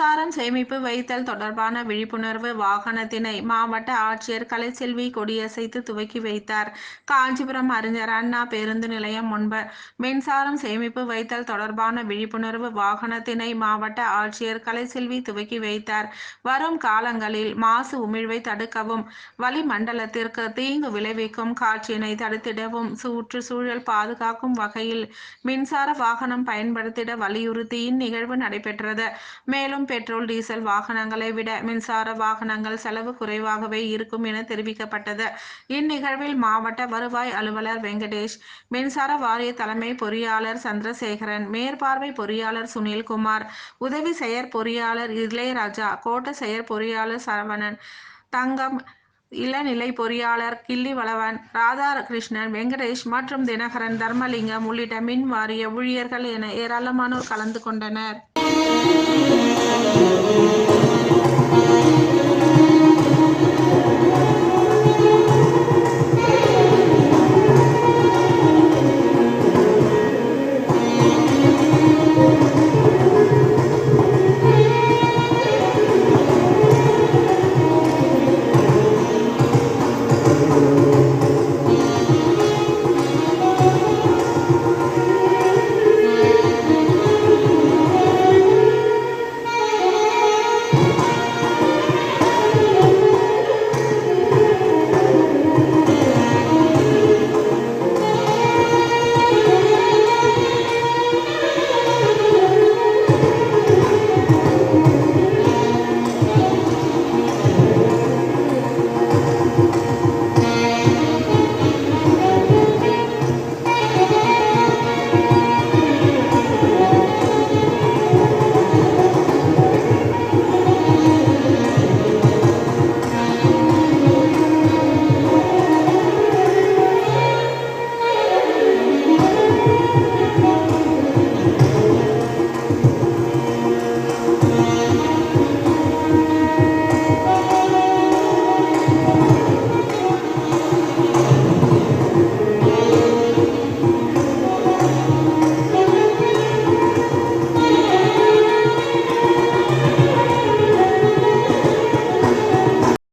மின்சாரம் சேமிப்பு வைத்தல் தொடர்பான விழிப்புணர்வு வாகனத்தினை மாவட்ட ஆட்சியர் கலைச்செல்வி கொடியசைத்து துவக்கி வைத்தார். காஞ்சிபுரம் அறிஞர் அண்ணா பேருந்து நிலையம் முன்பு மின்சாரம் சேமிப்பு வைத்தல் தொடர்பான விழிப்புணர்வு வாகனத்தினை மாவட்ட ஆட்சியர் கலைச்செல்வி துவக்கி வைத்தார். வரும் காலங்களில் மாசு உமிழ்வை தடுக்கவும், வளிமண்டலத்திற்கு தீங்கு விளைவிக்கும் காற்றினை தடுத்திடவும், சுற்றுச்சூழல் பாதுகாக்கும் வகையில் மின்சார வாகனம் பயன்படுத்திட வலியுறுத்தி இந்நிகழ்வு நடைபெற்றது. மேலும் பெட்ரோல், டீசல் வாகனங்களை விட மின்சார வாகனங்கள் செலவு குறைவாகவே இருக்கும் என தெரிவிக்கப்பட்டது. இந்நிகழ்வில் மாவட்ட வருவாய் அலுவலர் வெங்கடேஷ், மின்சார வாரிய தலைமை பொறியாளர் சந்திரசேகரன், மேற்பார்வை பொறியாளர் சுனில்குமார், உதவி செயற் பொறியாளர் இளையராஜா, கோட்ட செயற் பொறியாளர் சரவணன், தங்கம், இளநிலை பொறியாளர் கிள்ளிவளவன், ராதாகிருஷ்ணன், வெங்கடேஷ் மற்றும் தினகரன், தர்மலிங்கம் உள்ளிட்ட மின் வாரிய ஊழியர்கள் என ஏராளமானோர் கலந்து கொண்டனர்.